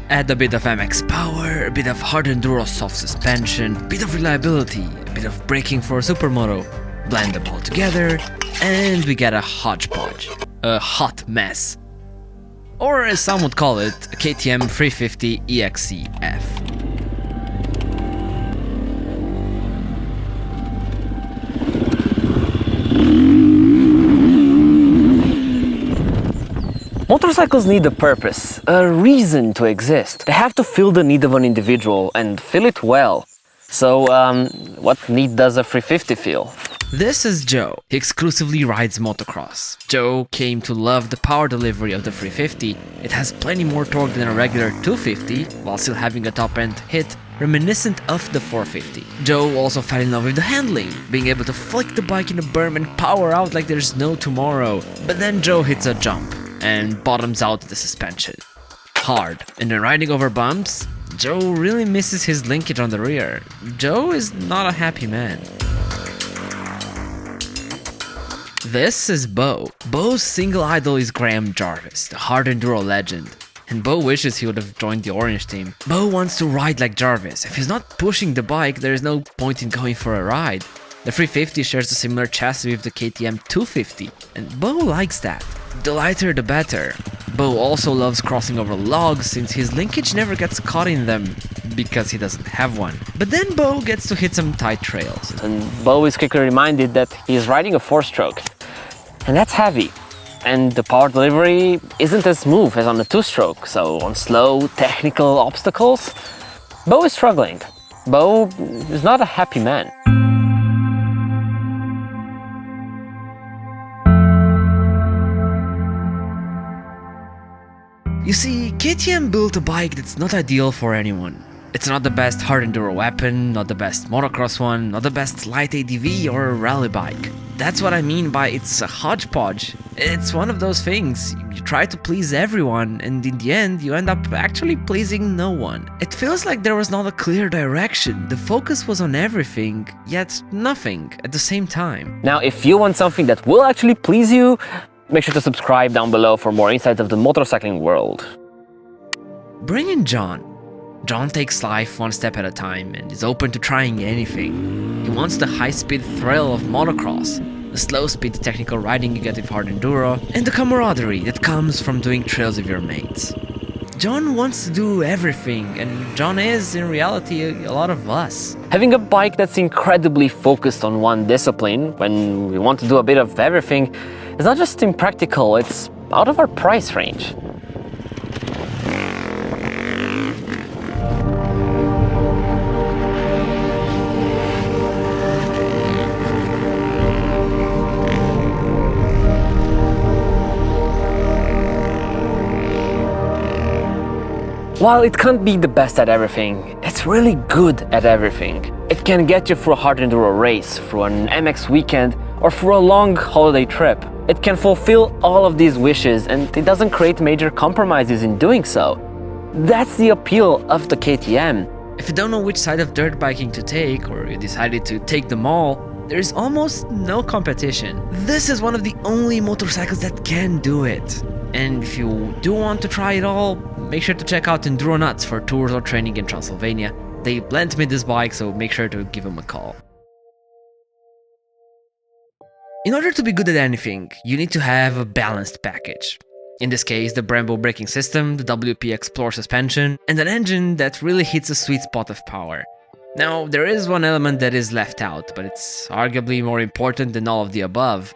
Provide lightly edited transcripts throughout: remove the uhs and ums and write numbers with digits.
Add a bit of MX power, a bit of hard enduro soft suspension, a bit of reliability, a bit of braking for a supermoto, blend them all together, and we get a hodgepodge, a hot mess. Or as some would call it, a KTM 350 EXC-F. Motorcycles need a purpose, a reason to exist. They have to fill the need of an individual and fill it well. So, what need does a 350 fill? This is Joe. He exclusively rides motocross. Joe came to love the power delivery of the 350. It has plenty more torque than a regular 250, while still having a top-end hit reminiscent of the 450. Joe also fell in love with the handling, being able to flick the bike in a berm and power out like there's no tomorrow. But then Joe hits a jump and bottoms out the suspension. Hard. And then riding over bumps, Joe really misses his linkage on the rear. Joe is not a happy man. This is Bo. Bo's single idol is Graham Jarvis, the hard enduro legend. And Bo wishes he would have joined the orange team. Bo wants to ride like Jarvis. If he's not pushing the bike, there is no point in going for a ride. The 350 shares a similar chassis with the KTM 250, and Bo likes that. The lighter the better. Bo also loves crossing over logs since his linkage never gets caught in them because he doesn't have one. But then Bo gets to hit some tight trails. And Bo is quickly reminded that he's riding a 4-stroke. And that's heavy. And the power delivery isn't as smooth as on the 2-stroke, so on slow, technical obstacles, Bo is struggling. Bo is not a happy man. You see, KTM built a bike that's not ideal for anyone. It's not the best hard enduro weapon, not the best motocross one, not the best light ADV or rally bike. That's what I mean by it's a hodgepodge. It's one of those things. You try to please everyone, and in the end, you end up actually pleasing no one. It feels like there was not a clear direction. The focus was on everything, yet nothing at the same time. Now, if you want something that will actually please you, make sure to subscribe down below for more insights of the motorcycling world. Bring in John. John takes life one step at a time and is open to trying anything. He wants the high-speed thrill of motocross, the slow-speed technical riding you get with hard enduro, and the camaraderie that comes from doing trails with your mates. John wants to do everything, and John is, in reality, a lot of us. Having a bike that's incredibly focused on one discipline, when we want to do a bit of everything, is not just impractical, it's out of our price range. While it can't be the best at everything, it's really good at everything. It can get you through a hard enduro race, through an MX weekend, or through a long holiday trip. It can fulfill all of these wishes, and it doesn't create major compromises in doing so. That's the appeal of the KTM. If you don't know which side of dirt biking to take, or you decided to take them all, there is almost no competition. This is one of the only motorcycles that can do it. And if you do want to try it all, make sure to check out Enduro Nuts for tours or training in Transylvania. They lent me this bike, so make sure to give them a call. In order to be good at anything, you need to have a balanced package. In this case, the Brembo braking system, the WP Explore suspension, and an engine that really hits a sweet spot of power. Now, there is one element that is left out, but it's arguably more important than all of the above: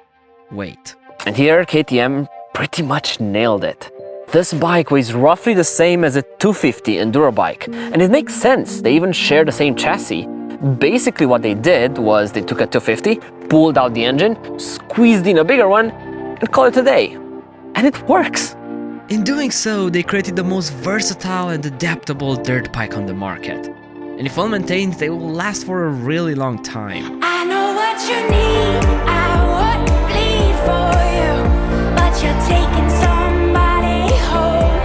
weight. And here, KTM pretty much nailed it. This bike weighs roughly the same as a 250 enduro bike, and it makes sense, they even share the same chassis. Basically what they did was they took a 250, pulled out the engine, squeezed in a bigger one, and called it a day. And it works! In doing so, they created the most versatile and adaptable dirt bike on the market. And if well maintained, they will last for a really long time. I know what you need, I would bleed for you, but you're taking somebody home.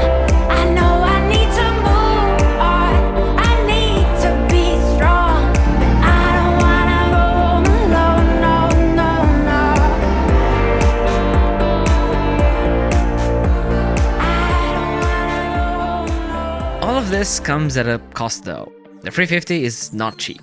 I know I need to move on, I need to be strong, but I don't wanna go alone, no, no, no. I don't wanna go alone. All of of this comes at a cost though. The 350 is not cheap.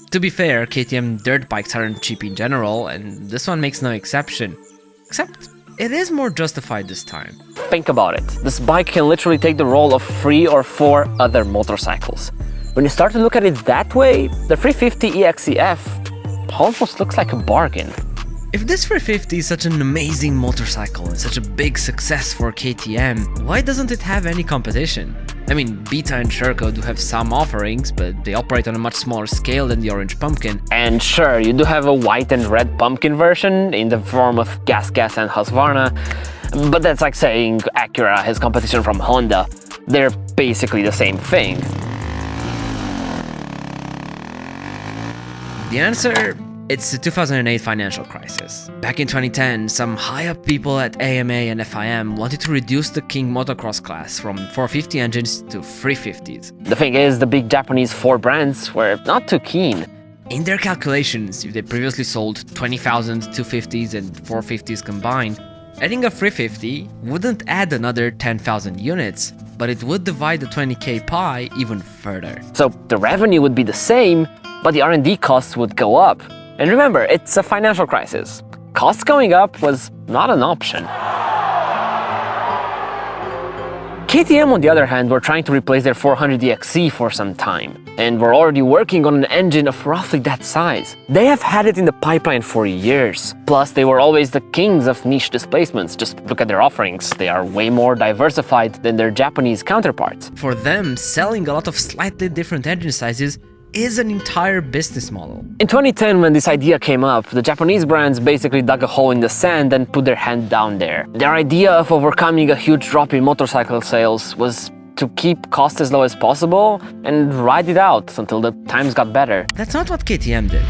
To be fair, KTM dirt bikes aren't cheap in general, and this one makes no exception. Except, it is more justified this time. Think about it. This bike can literally take the role of 3 or 4 other motorcycles. When you start to look at it that way, the 350 EXC-F almost looks like a bargain. If this 350 is such an amazing motorcycle and such a big success for KTM, why doesn't it have any competition? I mean, Beta and Sherco do have some offerings, but they operate on a much smaller scale than the Orange Pumpkin. And sure, you do have a white and red pumpkin version in the form of Gas and Husqvarna, but that's like saying Acura has competition from Honda. They're basically the same thing. The answer? It's the 2008 financial crisis. Back in 2010, some high-up people at AMA and FIM wanted to reduce the King motocross class from 450 engines to 350s. The thing is, the big Japanese Ford brands were not too keen. In their calculations, if they previously sold 20,000 250s and 450s combined, adding a 350 wouldn't add another 10,000 units, but it would divide the 20k pie even further. So the revenue would be the same, but the R&D costs would go up. And remember, it's a financial crisis. Costs going up was not an option. KTM, on the other hand, were trying to replace their 400 EXC for some time, and were already working on an engine of roughly that size. They have had it in the pipeline for years. Plus, they were always the kings of niche displacements. Just look at their offerings. They are way more diversified than their Japanese counterparts. For them, selling a lot of slightly different engine sizes is an entire business model. In 2010, when this idea came up, the Japanese brands basically dug a hole in the sand and put their hand down there. Their idea of overcoming a huge drop in motorcycle sales was to keep costs as low as possible and ride it out until the times got better. That's not what KTM did.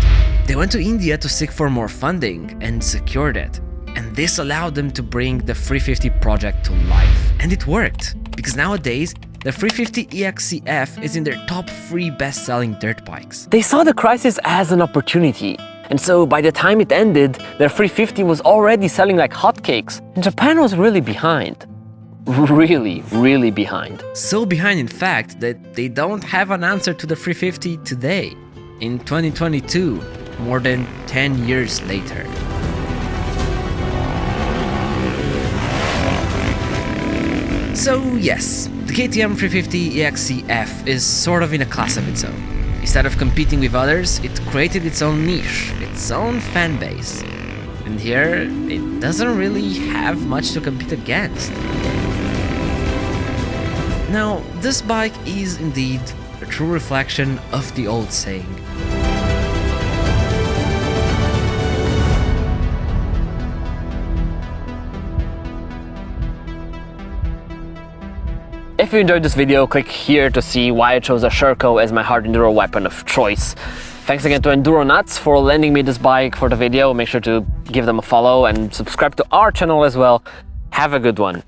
They went to India to seek for more funding and secured it. And this allowed them to bring the 350 project to life. And it worked, because nowadays, the 350 EXC-F is in their top 3 best-selling dirt bikes. They saw the crisis as an opportunity, and so by the time it ended, their 350 was already selling like hotcakes, and Japan was really behind. Really behind. So behind, in fact, that they don't have an answer to the 350 today, in 2022, more than 10 years later. So yes, the KTM 350 EXC-F is sort of in a class of its own. Instead of competing with others, it created its own niche, its own fan base. And here, it doesn't really have much to compete against. Now, this bike is indeed a true reflection of the old saying. If you enjoyed this video, click here to see why I chose a Sherco as my hard enduro weapon of choice. Thanks again to Enduro Nuts for lending me this bike for the video. Make sure to give them a follow and subscribe to our channel as well. Have a good one.